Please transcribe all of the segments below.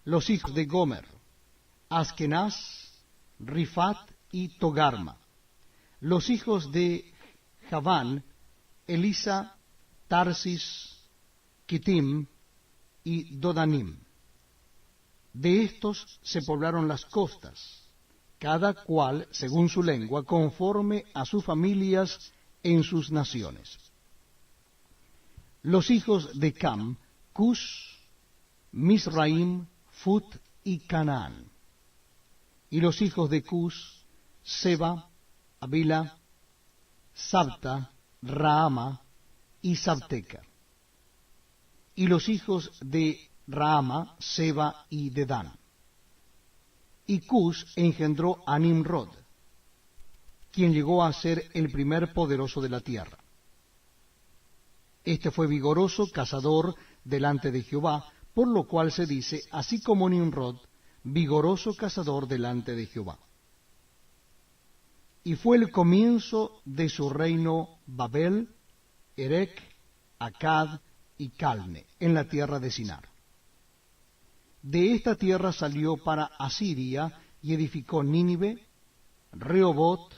los hijos de Gomer, Askenaz, Rifat y Togarma. Los hijos de Javán, Elisa, Tarsis, Kittim y Dodanim. De estos se poblaron las costas, cada cual según su lengua, conforme a sus familias en sus naciones. Los hijos de Cam, Cus, Misraim, Fut y Canaán. Y los hijos de Cus, Seba, Avila, Sabta, Raama y Sabteca. Y los hijos de Raama, Seba y Dedán. Y Cus engendró a Nimrod, quien llegó a ser el primer poderoso de la tierra. Este fue vigoroso cazador delante de Jehová, por lo cual se dice, así como Nimrod, vigoroso cazador delante de Jehová. Y fue el comienzo de su reino Babel, Erec, Accad y Calne, en la tierra de Sinar. De esta tierra salió para Asiria y edificó Nínive, Rehobot,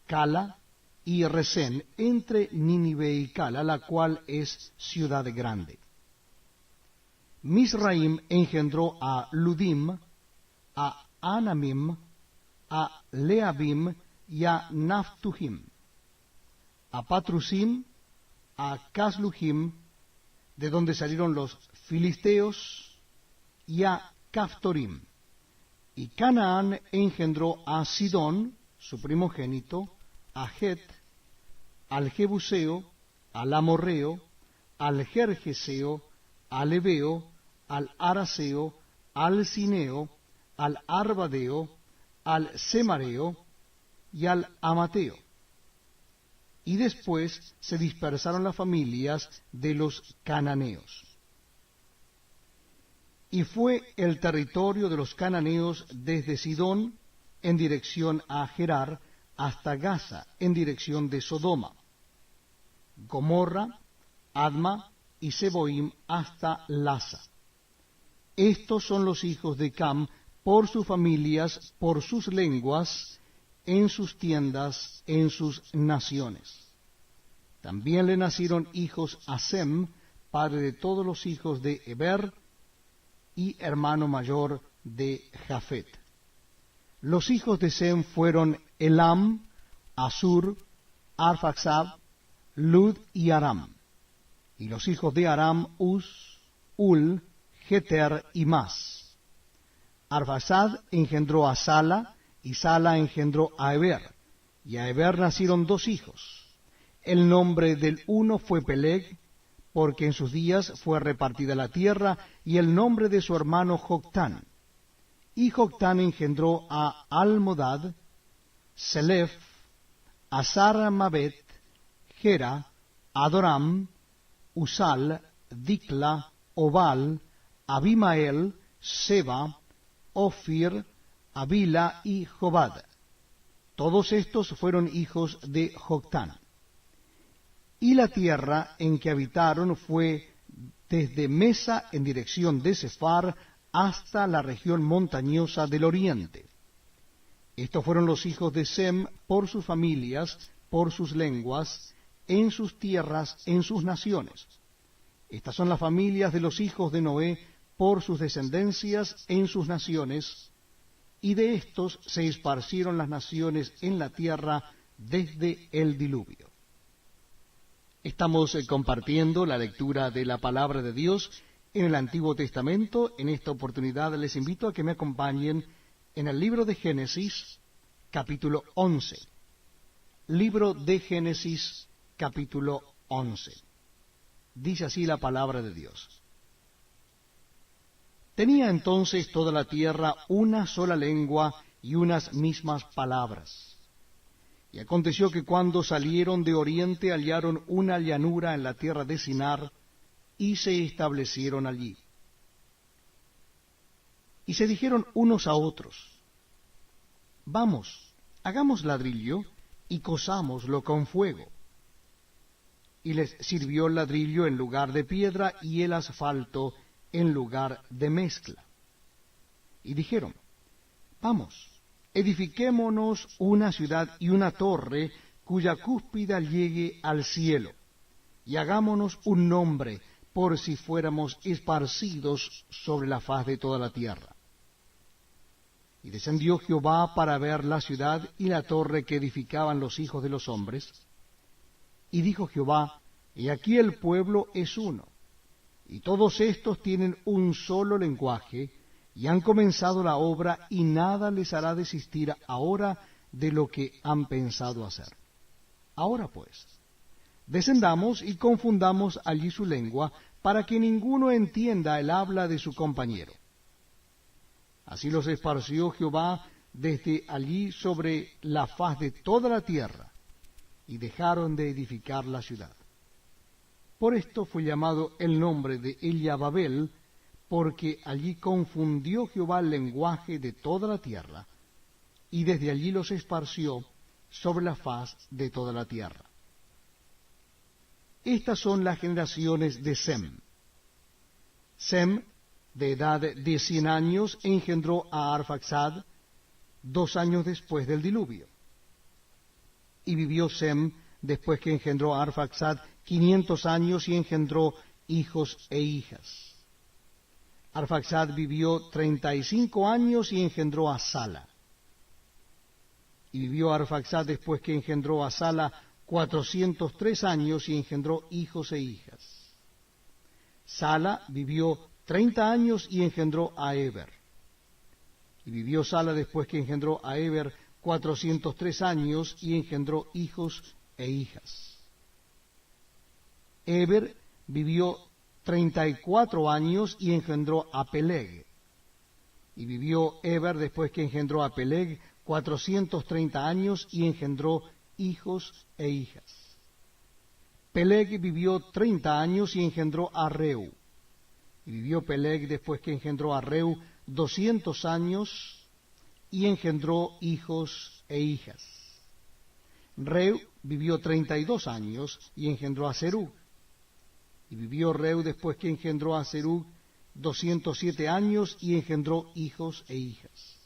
Cala y Resén, entre Nínive y Cala, la cual es ciudad grande. Misraim engendró a Ludim, a Anamim, a Leabim y a Naftujim, a Patrusim, a Casluhim, de donde salieron los filisteos, y a Caftorim. Y Canaán engendró a Sidón, su primogénito, a Het, al Jebuseo, al Amorreo, al Gergeseo, al Ebeo, al Araseo, al Cineo, al Arbadeo, al Semareo y al Amateo. Y después se dispersaron las familias de los cananeos. Y fue el territorio de los cananeos desde Sidón en dirección a Gerar hasta Gaza en dirección de Sodoma, Gomorra, Adma y Seboim hasta Lasa. Estos son los hijos de Cam por sus familias, por sus lenguas, en sus tiendas, en sus naciones. También le nacieron hijos a Sem, padre de todos los hijos de Eber, y hermano mayor de Jafet. Los hijos de Sem fueron Elam, Asur, Arfaxad, Lud y Aram. Y los hijos de Aram, Uz, Ul, Geter y Mas. Arfaxad engendró a Sala, y Sala engendró a Eber, y a Eber nacieron dos hijos. El nombre del uno fue Peleg, porque en sus días fue repartida la tierra, y el nombre de su hermano Joctán. Y Joctán engendró a Almodad, Selef, Asar-Mabet, Gera, Adoram, Usal, Dicla, Obal, Abimael, Seba, Ofir, Avila y Jobad. Todos estos fueron hijos de Joctán. Y la tierra en que habitaron fue desde Mesa en dirección de Sefar hasta la región montañosa del oriente. Estos fueron los hijos de Sem por sus familias, por sus lenguas, en sus tierras, en sus naciones. Estas son las familias de los hijos de Noé por sus descendencias en sus naciones, y de estos se esparcieron las naciones en la tierra desde el diluvio. Estamos compartiendo la lectura de la palabra de Dios en el Antiguo Testamento. En esta oportunidad les invito a que me acompañen en el libro de Génesis, capítulo 11. Libro de Génesis, capítulo 11. Dice así la palabra de Dios. Tenía entonces toda la tierra una sola lengua y unas mismas palabras. Y aconteció que cuando salieron de oriente hallaron una llanura en la tierra de Sinar, y se establecieron allí. Y se dijeron unos a otros, vamos, hagamos ladrillo, y cosámoslo con fuego. Y les sirvió el ladrillo en lugar de piedra, y el asfalto en lugar de mezcla. y dijeron, vamos, edifiquémonos una ciudad y una torre cuya cúspide llegue al cielo, y hagámonos un nombre por si fuéramos esparcidos sobre la faz de toda la tierra. Y descendió Jehová para ver la ciudad y la torre que edificaban los hijos de los hombres. Y dijo Jehová, he aquí el pueblo es uno, y todos estos tienen un solo lenguaje, y han comenzado la obra, y nada les hará desistir ahora de lo que han pensado hacer. Ahora pues, descendamos y confundamos allí su lengua, para que ninguno entienda el habla de su compañero. Así los esparció Jehová desde allí sobre la faz de toda la tierra, y dejaron de edificar la ciudad. Por esto fue llamado el nombre de ella Babel, porque allí confundió Jehová el lenguaje de toda la tierra, y desde allí los esparció sobre la faz de toda la tierra. Estas son las generaciones de Sem. Sem, de edad de 100 años, engendró a Arfaxad 2 años después del diluvio. Y vivió Sem, después que engendró a Arfaxad, 500 años y engendró hijos e hijas. Arfaxad vivió 35 años y engendró a Sala. Y vivió Arfaxad después que engendró a Sala 403 años y engendró hijos e hijas. Sala vivió 30 años y engendró a Eber. Y vivió Sala después que engendró a Eber 403 años y engendró hijos e hijas. Eber vivió 34 años y engendró a Peleg. Y vivió Eber después que engendró a Peleg 430 años y engendró hijos e hijas. Peleg vivió 30 años y engendró a Reu. Y vivió Peleg después que engendró a Reu 200 años y engendró hijos e hijas. Reu vivió 32 años y engendró a Serug. Y vivió Reu después que engendró a Serug 207 años y engendró hijos e hijas.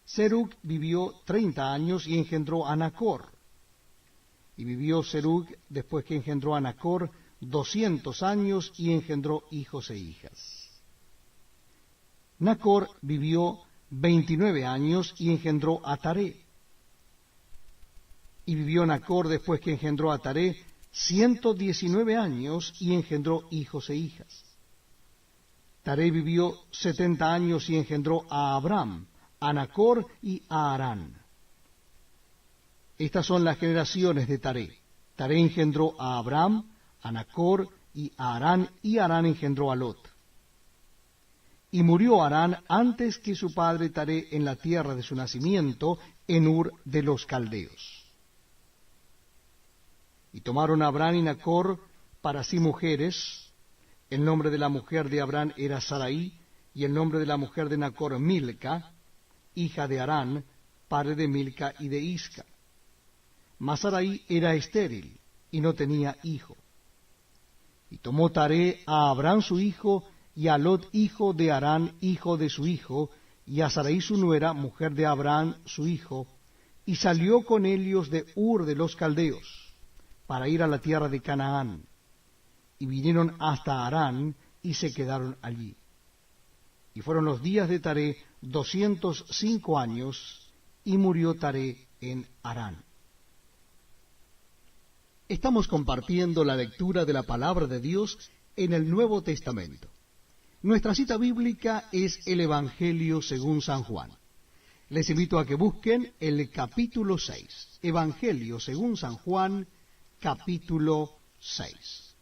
Serug vivió 30 años y engendró a Nacor. Y vivió Serug después que engendró a Nacor 200 años y engendró hijos e hijas. Nacor vivió 29 años y engendró a Taré. Y vivió Nacor después que engendró a Taré 119 años y engendró hijos e hijas. Taré vivió 70 años y engendró a Abram, a Nacor y a Harán. Estas son las generaciones de Taré. Taré engendró a Abram, a Nacor y a Harán, y Harán engendró a Lot. Y murió Harán antes que su padre Taré en la tierra de su nacimiento, en Ur de los Caldeos. Y tomaron a Abram y Nacor para sí mujeres. El nombre de la mujer de Abram era Sarai, y el nombre de la mujer de Nacor Milca, hija de Harán, padre de Milca y de Isca. Mas Sarai era estéril, y no tenía hijo. Y tomó Taré a Abram su hijo, y a Lot hijo de Harán, hijo de su hijo, y a Sarai su nuera, mujer de Abram su hijo, y salió con ellos de Ur de los Caldeos, para ir a la tierra de Canaán. Y vinieron hasta Harán, y se quedaron allí. Y fueron los días de Taré 205 años, y murió Taré en Harán. Estamos compartiendo la lectura de la Palabra de Dios en el Nuevo Testamento. Nuestra cita bíblica es el Evangelio según San Juan. Les invito a que busquen el capítulo 6. Evangelio según San Juan, capítulo 6.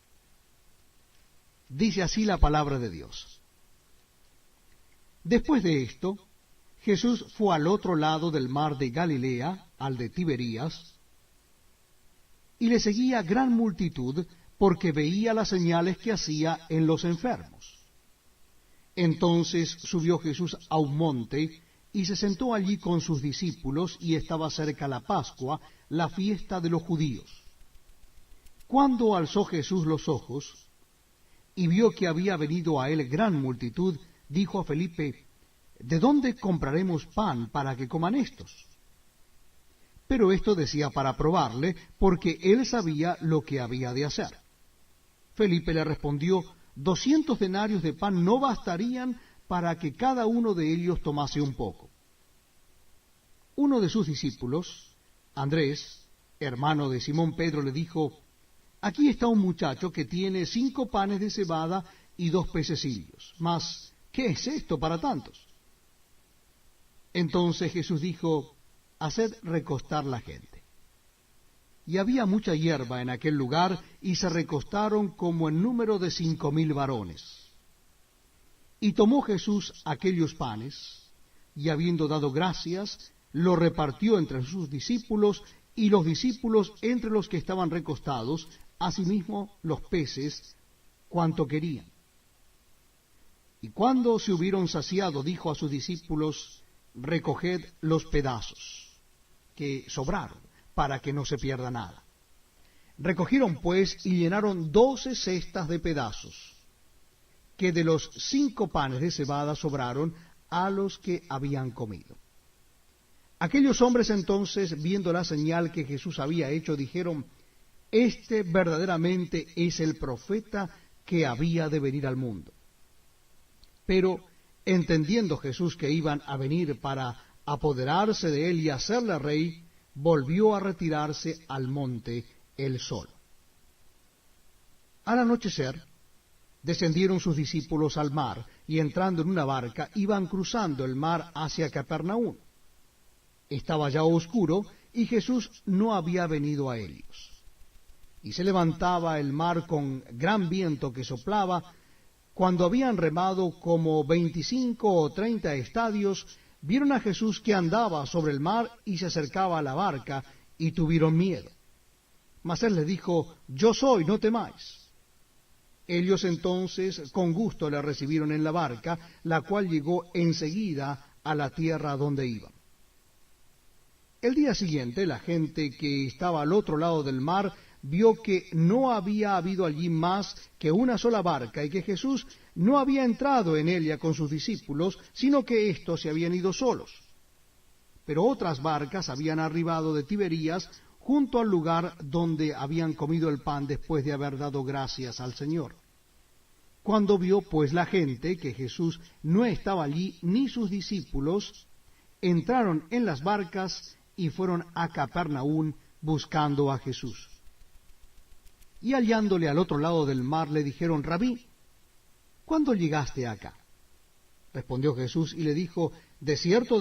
Dice así la Palabra de Dios. Después de esto, Jesús fue al otro lado del mar de Galilea, al de Tiberías, y le seguía gran multitud porque veía las señales que hacía en los enfermos. Entonces subió Jesús a un monte y se sentó allí con sus discípulos, y estaba cerca la Pascua, la fiesta de los judíos. Cuando alzó Jesús los ojos y vio que había venido a él gran multitud, dijo a Felipe: ¿de dónde compraremos pan para que coman estos? Pero esto decía para probarle, porque él sabía lo que había de hacer. Felipe le respondió, 200 denarios de pan no bastarían para que cada uno de ellos tomase un poco. Uno de sus discípulos, Andrés, hermano de Simón Pedro, le dijo, aquí está un muchacho que tiene 5 panes de cebada y 2 pececillos. Mas, ¿qué es esto para tantos? Entonces Jesús dijo, haced recostar la gente. Y había mucha hierba en aquel lugar, y se recostaron como en número de 5,000 varones. Y tomó Jesús aquellos panes, y habiendo dado gracias, lo repartió entre sus discípulos, y los discípulos entre los que estaban recostados, asimismo los peces, cuanto querían. Y cuando se hubieron saciado, dijo a sus discípulos, recoged los pedazos que sobraron, para que no se pierda nada. Recogieron pues y llenaron 12 cestas de pedazos, que de los 5 panes de cebada sobraron a los que habían comido. Aquellos hombres entonces, viendo la señal que Jesús había hecho, dijeron, este verdaderamente es el profeta que había de venir al mundo. Pero, entendiendo Jesús que iban a venir para apoderarse de él y hacerle rey, volvió a retirarse al monte él solo. Al anochecer, descendieron sus discípulos al mar, y entrando en una barca, iban cruzando el mar hacia Capernaum. Estaba ya oscuro, y Jesús no había venido a ellos. Y se levantaba el mar con gran viento que soplaba. Cuando habían remado como 25 o 30 estadios, vieron a Jesús que andaba sobre el mar y se acercaba a la barca, y tuvieron miedo. Mas él les dijo, yo soy, no temáis. Ellos entonces con gusto le recibieron en la barca, la cual llegó enseguida a la tierra donde iban. El día siguiente, la gente que estaba al otro lado del mar vio que no había habido allí más que una sola barca, y que Jesús no había entrado en ella con sus discípulos, sino que éstos se habían ido solos. Pero otras barcas habían arribado de Tiberías, junto al lugar donde habían comido el pan después de haber dado gracias al Señor. Cuando vio pues la gente que Jesús no estaba allí, ni sus discípulos, entraron en las barcas y fueron a Capernaum buscando a Jesús. Y hallándole al otro lado del mar, le dijeron, Rabí, ¿cuándo llegaste acá? Respondió Jesús y le dijo, de cierto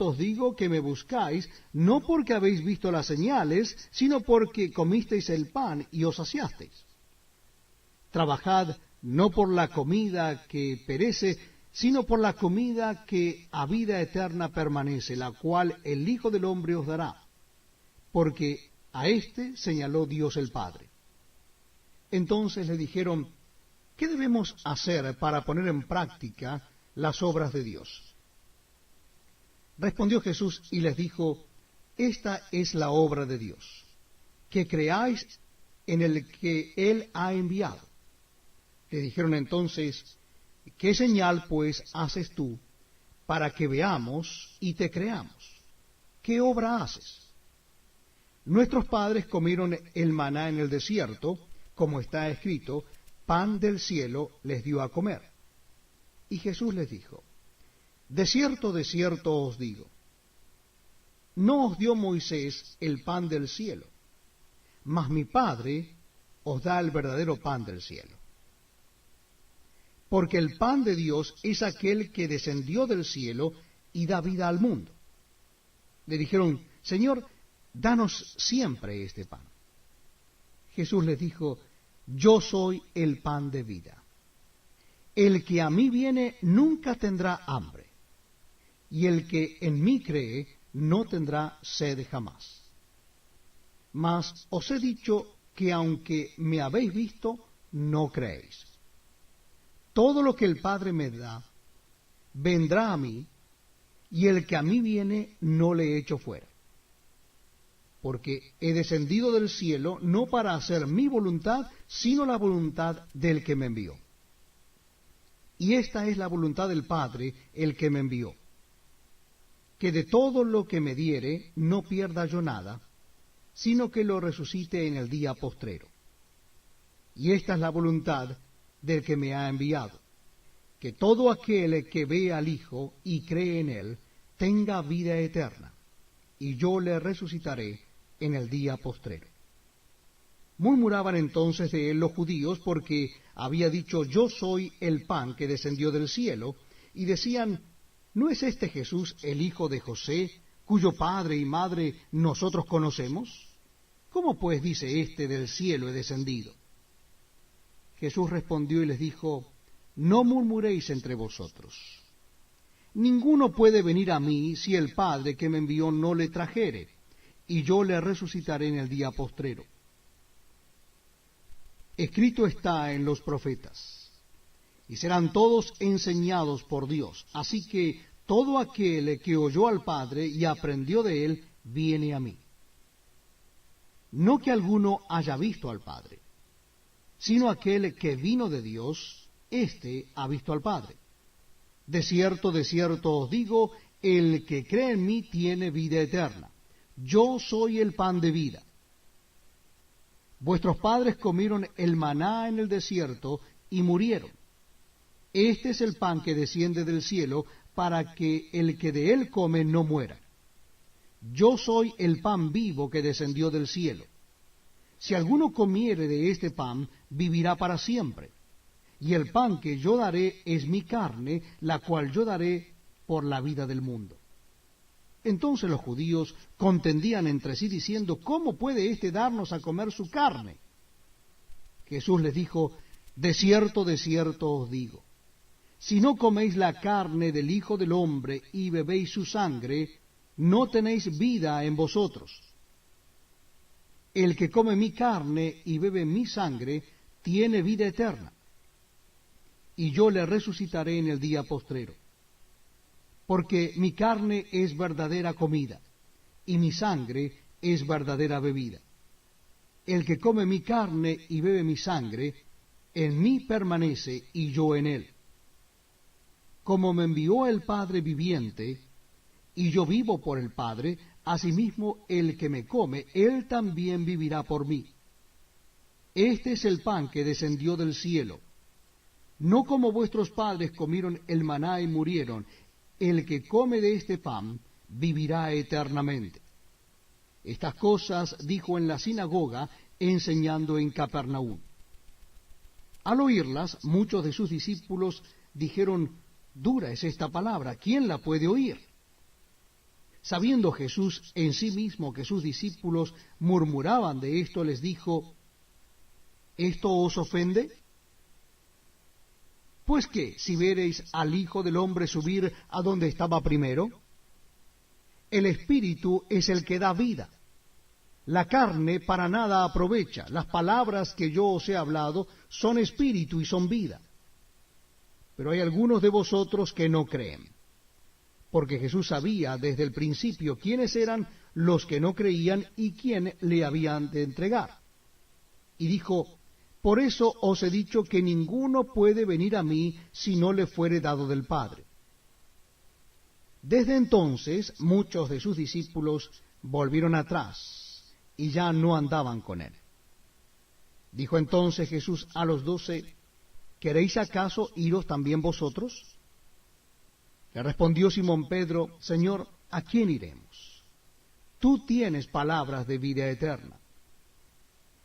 os digo que me buscáis, no porque habéis visto las señales, sino porque comisteis el pan y os saciasteis. Trabajad no por la comida que perece, sino por la comida que a vida eterna permanece, la cual el Hijo del Hombre os dará, porque a éste señaló Dios el Padre. Entonces le dijeron, ¿qué debemos hacer para poner en práctica las obras de Dios? Respondió Jesús y les dijo, esta es la obra de Dios, que creáis en el que Él ha enviado. Le dijeron entonces, ¿qué señal pues haces tú para que veamos y te creamos? ¿Qué obra haces? Nuestros padres comieron el maná en el desierto, como está escrito, pan del cielo les dio a comer. Y Jesús les dijo, de cierto os digo, no os dio Moisés el pan del cielo, mas mi Padre os da el verdadero pan del cielo. Porque el pan de Dios es aquel que descendió del cielo y da vida al mundo. Le dijeron, Señor, danos siempre este pan. Jesús les dijo, yo soy el pan de vida. El que a mí viene nunca tendrá hambre, y el que en mí cree no tendrá sed jamás. Mas os he dicho que aunque me habéis visto, no creéis. Todo lo que el Padre me da, vendrá a mí, y el que a mí viene no le echo fuera. Porque he descendido del cielo no para hacer mi voluntad, sino la voluntad del que me envió. Y esta es la voluntad del Padre, el que me envió, que de todo lo que me diere no pierda yo nada, sino que lo resucite en el día postrero. Y esta es la voluntad del que me ha enviado, que todo aquel que ve al Hijo y cree en él tenga vida eterna, y yo le resucitaré en el día postrero. Murmuraban entonces de él los judíos, porque había dicho: yo soy el pan que descendió del cielo, y decían: ¿no es este Jesús el hijo de José, cuyo padre y madre nosotros conocemos? ¿Cómo pues dice éste: del cielo he descendido? Jesús respondió y les dijo: no murmuréis entre vosotros. Ninguno puede venir a mí si el Padre que me envió no le trajere, y yo le resucitaré en el día postrero. Escrito está en los profetas: y serán todos enseñados por Dios. Así que todo aquel que oyó al Padre y aprendió de él, viene a mí. No que alguno haya visto al Padre, sino aquel que vino de Dios, éste ha visto al Padre. De cierto os digo, el que cree en mí tiene vida eterna. Yo soy el pan de vida. Vuestros padres comieron el maná en el desierto y murieron. Este es el pan que desciende del cielo, para que el que de él come no muera. Yo soy el pan vivo que descendió del cielo. Si alguno comiere de este pan, vivirá para siempre. Y el pan que yo daré es mi carne, la cual yo daré por la vida del mundo. Entonces los judíos contendían entre sí diciendo: ¿cómo puede éste darnos a comer su carne? Jesús les dijo: de cierto os digo, si no coméis la carne del Hijo del Hombre y bebéis su sangre, no tenéis vida en vosotros. El que come mi carne y bebe mi sangre, tiene vida eterna, y yo le resucitaré en el día postrero. Porque mi carne es verdadera comida, y mi sangre es verdadera bebida. El que come mi carne y bebe mi sangre, en mí permanece y yo en él. Como me envió el Padre viviente, y yo vivo por el Padre, asimismo el que me come, él también vivirá por mí. Este es el pan que descendió del cielo. No como vuestros padres comieron el maná y murieron. El que come de este pan vivirá eternamente. Estas cosas dijo en la sinagoga, enseñando en Capernaum. Al oírlas, muchos de sus discípulos dijeron: dura es esta palabra, ¿quién la puede oír? Sabiendo Jesús en sí mismo que sus discípulos murmuraban de esto, les dijo: ¿esto os ofende? Pues qué, si viereis al Hijo del Hombre subir a donde estaba primero. El Espíritu es el que da vida. La carne para nada aprovecha. Las palabras que yo os he hablado son espíritu y son vida. Pero hay algunos de vosotros que no creen. Porque Jesús sabía desde el principio quiénes eran los que no creían y quién le habían de entregar. Y dijo: por eso os he dicho que ninguno puede venir a mí si no le fuere dado del Padre. Desde entonces muchos de sus discípulos volvieron atrás y ya no andaban con él. Dijo entonces Jesús a los 12: ¿queréis acaso iros también vosotros? Le respondió Simón Pedro: Señor, ¿a quién iremos? Tú tienes palabras de vida eterna.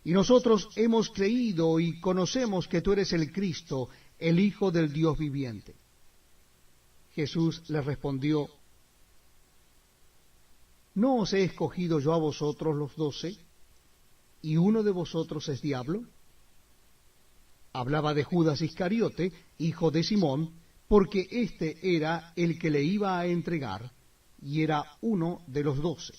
Y nosotros hemos creído y conocemos que tú eres el Cristo, el Hijo del Dios viviente. Jesús les respondió: ¿no os he escogido yo a vosotros los 12, y uno de vosotros es diablo? Hablaba de Judas Iscariote, hijo de Simón, porque éste era el que le iba a entregar, y era uno de los 12.